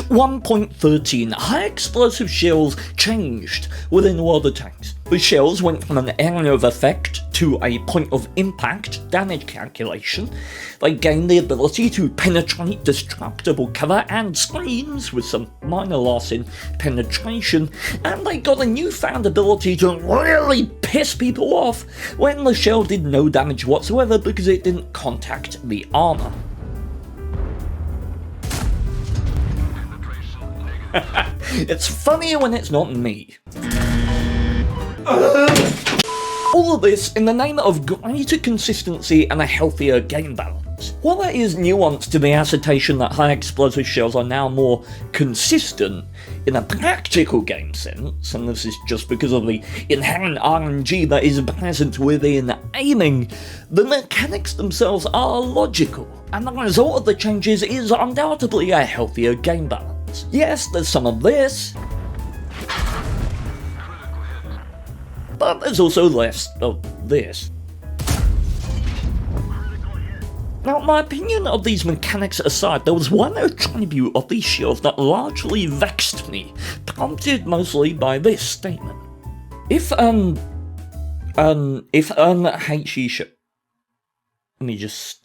1.13, high explosive shells changed within World of Tanks. The shells went from an area of effect to a point of impact damage calculation. They gained the ability to penetrate destructible cover and screens with some minor loss in penetration, and they got a newfound ability to really piss people off when the shell did no damage whatsoever because it didn't contact the armor. It's funnier when it's not me. All of this in the name of greater consistency and a healthier game balance. While there is nuance to the assertion that high explosive shells are now more consistent in a practical game sense, and this is just because of the inherent RNG that is present within aiming, the mechanics themselves are logical, and the result of the changes is undoubtedly a healthier game balance. Yes, there's some of this, but there's also less of this. Now, my opinion of these mechanics aside, there was one attribute of these shells that largely vexed me, prompted mostly by this statement. If HE shell... Let me just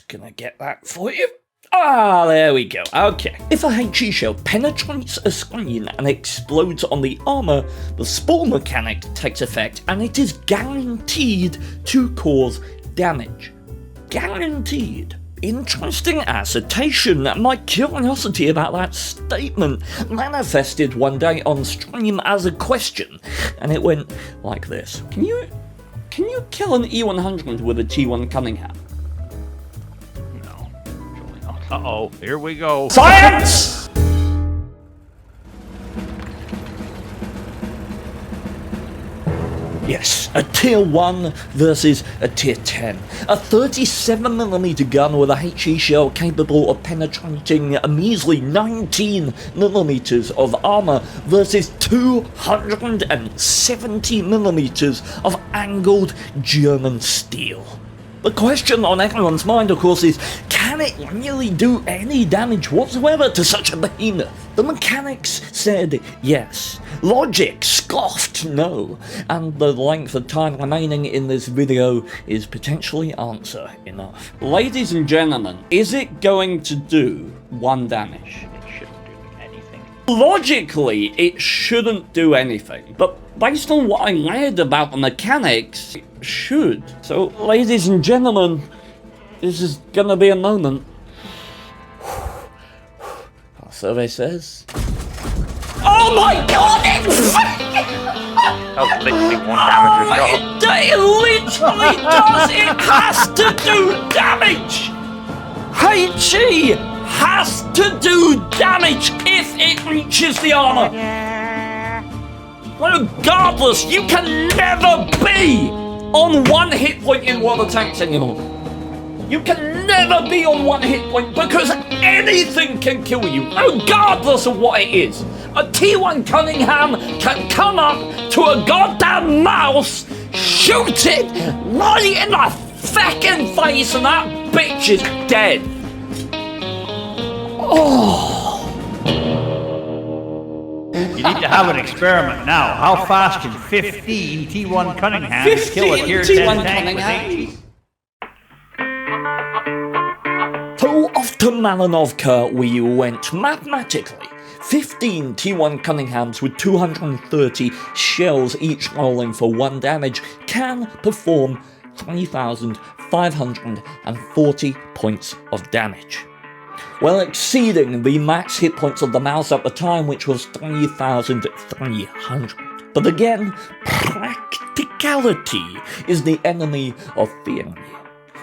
gonna get that for you. Ah, there we go, okay. If a HE shell penetrates a screen and explodes on the armor, the spore mechanic takes effect and it is guaranteed to cause damage. Guaranteed. Interesting assertion. My curiosity about that statement manifested one day on stream as a question, and it went like this. Can you kill an E100 with a T1 Cunningham? Uh-oh, here we go. Science! Yes, a tier 1 versus a tier 10. A 37mm gun with a HE shell capable of penetrating a measly 19mm of armor versus 270mm of angled German steel. The question on everyone's mind, of course, is can it really do any damage whatsoever to such a behemoth? The mechanics said yes. Logic scoffed no. And the length of time remaining in this video is potentially answer enough. Ladies and gentlemen, is it going to do 1 damage? It shouldn't do anything. Logically, it shouldn't do anything, but based on what I read about the mechanics, it should. So, ladies and gentlemen, this is gonna be a moment. Our survey says... Oh my god, That was literally 1 damage a shot. It literally does! It has to do damage! HE has to do damage if it reaches the armor! Regardless, you can never be on 1 hit point in World of Tanks anymore. You can never be on 1 hit point because anything can kill you, regardless of what it is. A T1 Cunningham can come up to a goddamn mouse, shoot it right in the fucking face, and that bitch is dead. Oh. You need to have an experiment now. How fast can 15 T1 Cunninghams kill a tier 10 tank with HE? So off to Malinovka we went mathematically. 15 T1 Cunninghams with 230 shells each rolling for 1 damage can perform 3,540 points of damage, well exceeding the max hit points of the mouse at the time, which was 3,300. But again, practicality is the enemy of theory.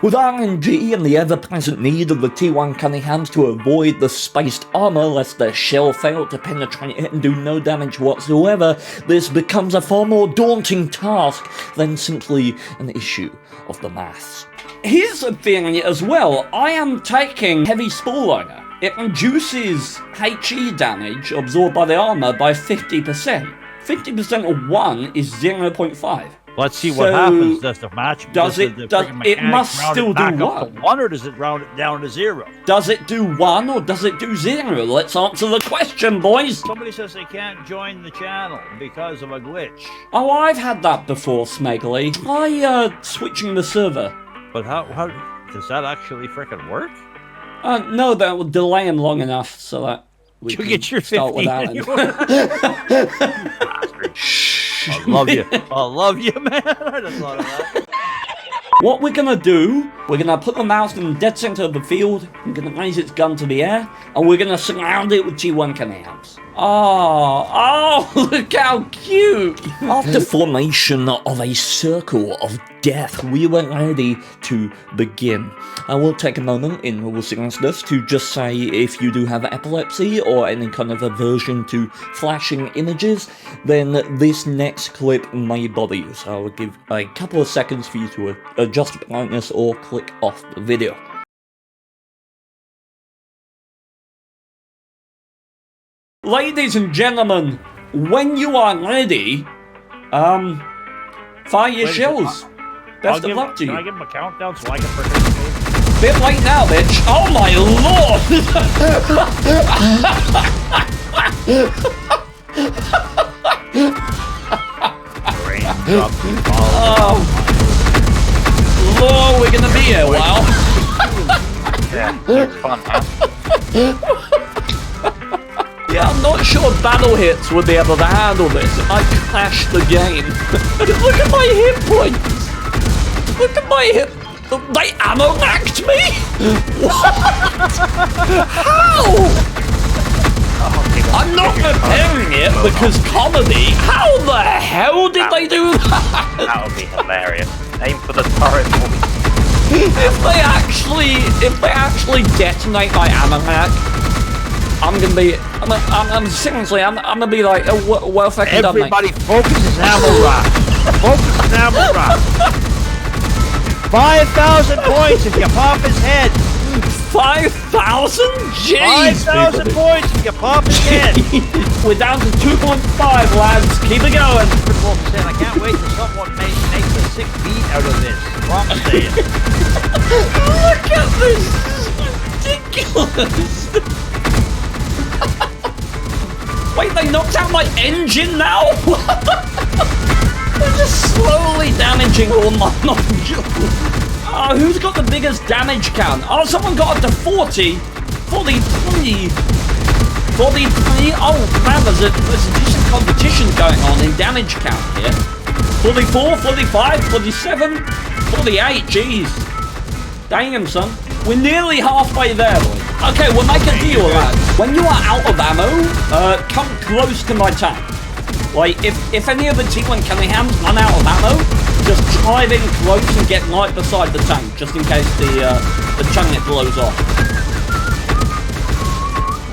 With RNG and the ever-present need of the T1 Cunninghams to avoid the spaced armor lest their shell fail to penetrate it and do no damage whatsoever, this becomes a far more daunting task than simply an issue of the maths. Here's a theory as well. I am taking heavy spore liner. It reduces HE damage absorbed by the armor by 50%. 50% of 1 is 0.5. Let's see what happens. Does the match? It must still do one. 1, or does it round it down to 0? Does it do 1 or does it do 0? Let's answer the question, boys. Somebody says they can't join the channel because of a glitch. Oh, I've had that before, Smeggly. Try switching the server. But how does that actually frickin' work? No, that will delay him long enough so that we can get your start 15 without him. I love you. I love you, man. I just thought of that. What we're gonna do, we're gonna put the mouse in the dead center of the field, we're gonna raise its gun to the air, and we're gonna surround it with T1 Cunninghams. Oh, look how cute! After formation of a circle of death, we were ready to begin. I will take a moment in all seriousness to just say if you do have epilepsy or any kind of aversion to flashing images, then this next clip may bother you. So I will give a couple of seconds for you to adjust brightness or click off the video. Ladies and gentlemen, when you are ready, fire your shells. Best of luck to you. Can I give him a countdown so I can participate? Bit late now, bitch. Oh my lord! Oh, Lord, we're gonna be here a while. Yeah, it's fun, huh? Yeah, I'm not sure battle hits would be able to handle this. It might crash the game. Look at my hit points! Look at my hit... They ammo-racked me? What? How? I'm not preparing it because comedy. How the hell did they do that? That would be hilarious. Aim for the turret, boys. If they actually detonate my ammo rack, I'm gonna be. I'm seriously. I'm gonna be like, well fucking done, mate. Everybody focuses ammo rack. Focus ammo rack. 5,000 points if you pop his head. 5,000? Jeez! 5,000 points if you pop his head. We're down to 2.5, lads. Keep it going. I can't wait till someone makes a sick beat out of this. I'm saying. Look at this. This is ridiculous. Wait, they knocked out my engine now? They're just slowly damaging all my nodules. Oh, who's got the biggest damage count? Oh, someone got up to 40. 43. 43. Oh, man, there's a decent competition going on in damage count here. 44, 45, 47, 48. Jeez. Damn, son. We're nearly halfway there, boy. Okay, we'll make a deal, lads. When you are out of ammo, come close to my tank. Like, if any of the T1 Cunninghams run out of ammo, just drive in close and get right beside the tank, just in case the chunget blows off.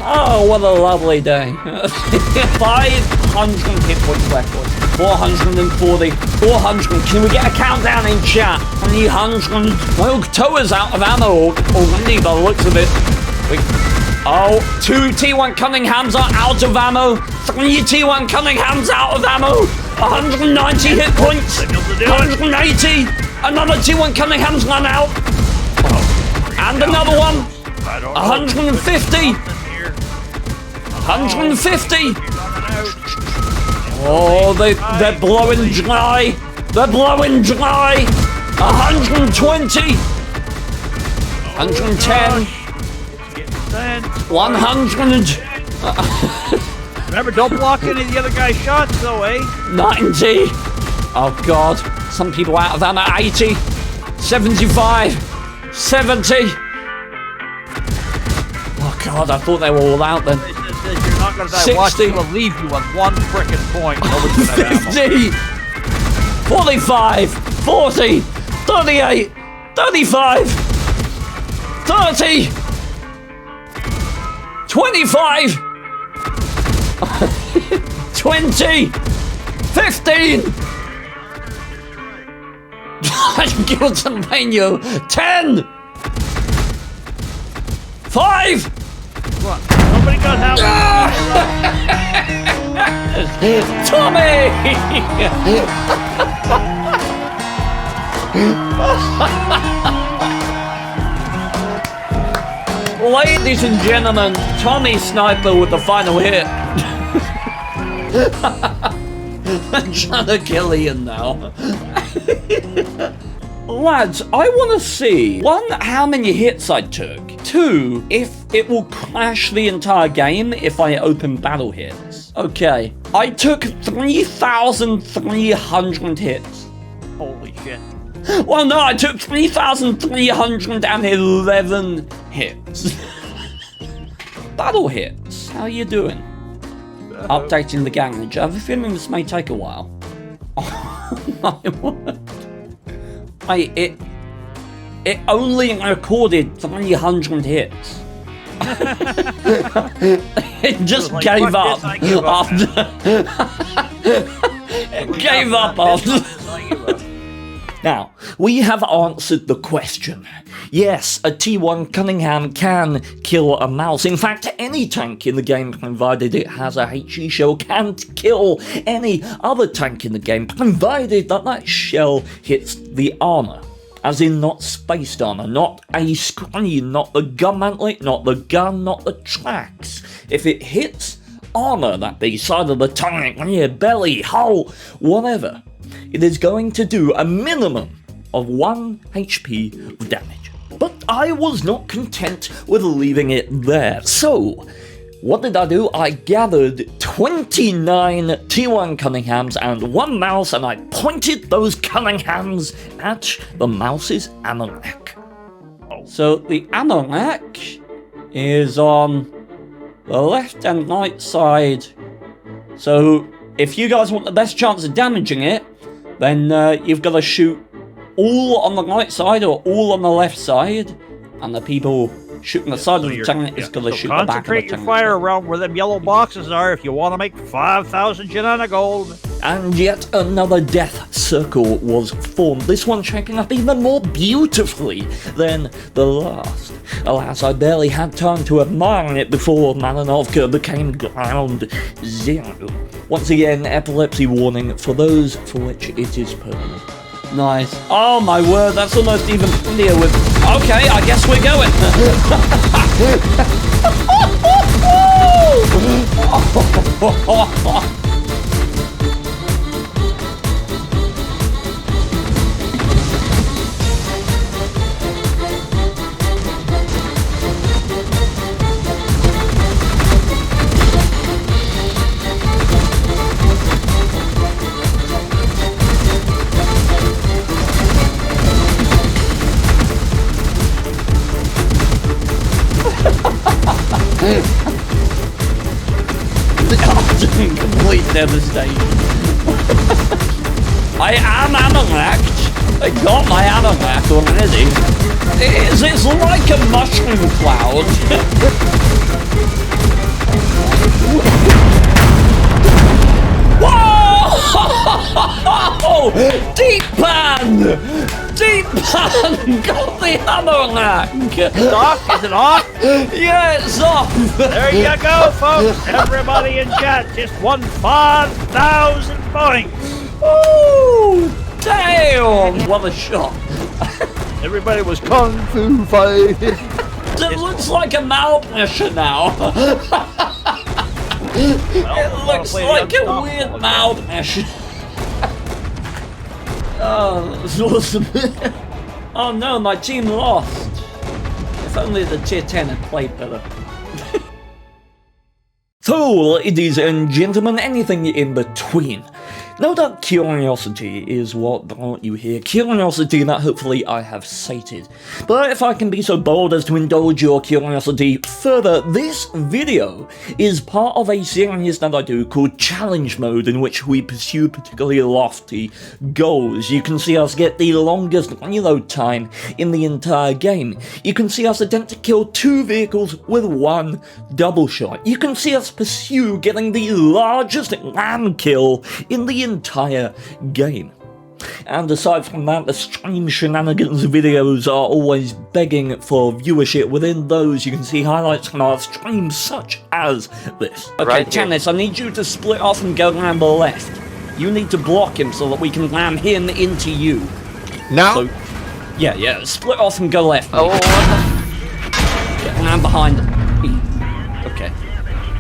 Oh, what a lovely day. 500 hit points left, boys. 440, 400. Can we get a countdown in chat? 300. Well, Toa's out of ammo already by the looks of it. Oh, 2 T1 Cunninghams are out of ammo. 3 T1 Cunninghams out of ammo. 190 hit points. 180. Another T1 Cunningham's run out. And another one. 150. 150. Oh, they're blowing dry. They're blowing dry. 120. 110. 100. Remember, don't block any of the other guy's shots, though, eh? 90. Oh, God. Some people out of ammo. 80. 75. 70. Oh, God. I thought they were all out then. You're not going to die. 60. Watch, he will leave you on one frickin' point. 50. 45. 40. 38. 35. 30. 25. 20. 15. I'm guilty paying you. 10. 5. What? Somebody got help. Tommy! Ladies and gentlemen, Tommy Sniper with the final hit. I'm trying to kill Ian now. Lads, I want to see, 1, how many hits I took, 2, if it will crash the entire game if I open battle hits. Okay, I took 3,300 hits. Holy shit. Well, no, I took 3,311 hits. Battle hits, how you doing? Updating the garage. I have a feeling this may take a while. Oh my word. It only recorded 300 hits. It just Like, gave fuck up this, I give up, after. It gave up after. Now, we have answered the question. Yes, a T1 Cunningham can kill a mouse. In fact, any tank in the game, provided it has a HE shell, can kill any other tank in the game, provided that that shell hits the armor. As in, not spaced armor, not a screen, not the gun mantlet, not the gun, not the tracks. If it hits armor, that be side of the tank, rear, belly, hull, whatever, it is going to do a minimum of 1 HP of damage. But I was not content with leaving it there. So, what did I do? I gathered 29 T1 Cunninghams and 1 mouse, and I pointed those Cunninghams at the mouse's ammo rack. So the ammo rack is on the left and right side. So if you guys want the best chance of damaging it, then you've got to shoot all on the right side or all on the left side, and the people shooting the side of the tank is going to shoot the back of the tank. Concentrate your fire around where them yellow boxes are if you want to make 5,000 Janana gold. And yet another death circle was formed, this one shaping up even more beautifully than the last. Alas, I barely had time to admire it before Malanovka became ground zero. Once again, epilepsy warning for those for which it is permanent. Nice. Oh my word, that's almost even prettier with... Okay, I guess we're going. Complete devastation. I am ammo-racked. I got my ammo-rack already. It's like a mushroom cloud. Whoa! Deep pan! Deep pan! Got the ammo-rack! It's off? Is it off? Yeah, it's off! There you go, folks. Everybody in chat just won 5,000 points. Ooh! Damn! What a shot! Everybody was kung fu fighting. It looks like a malpressure now. It looks like a weird malpressure. Oh, that's awesome. Oh no, my team lost. If only the tier 10 had played better. So, ladies and gentlemen, anything in between. No doubt curiosity is what brought you here, curiosity that hopefully I have sated. But if I can be so bold as to indulge your curiosity further, this video is part of a series that I do called Challenge Mode, in which we pursue particularly lofty goals. You can see us get the longest reload time in the entire game. You can see us attempt to kill 2 vehicles with 1 double shot. You can see us pursue getting the largest ram kill in the entire game. And aside from that, the stream shenanigans videos are always begging for viewership. Within those, you can see highlights from our streams such as this. Okay, Right here. Tannis, I need you to split off and go around the left. You need to block him so that we can ram him into you. Now? So, yeah, split off and go left. Oh, what the? Yeah, and I'm behind. Okay.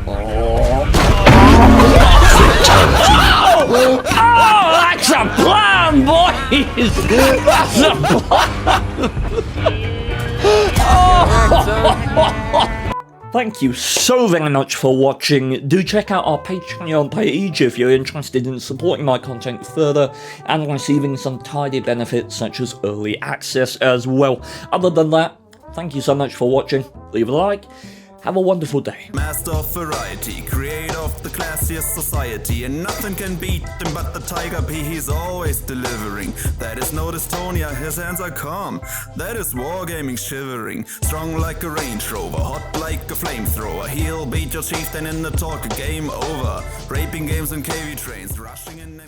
Oh, that's a plan, boys! That's a plan! Thank you so very much for watching. Do check out our Patreon page if you're interested in supporting my content further and receiving some tidy benefits such as early access as well. Other than that, thank you so much for watching. Leave a like. Have a wonderful day. Master of variety, creator of the classiest society, and nothing can beat him but the Tiger P, he's always delivering. That is no Estonia, his hands are calm. That is wargaming shivering, strong like a Range Rover, hot like a flamethrower. He'll beat your chieftain in the talk, game over. Raping games and KV trains, rushing in and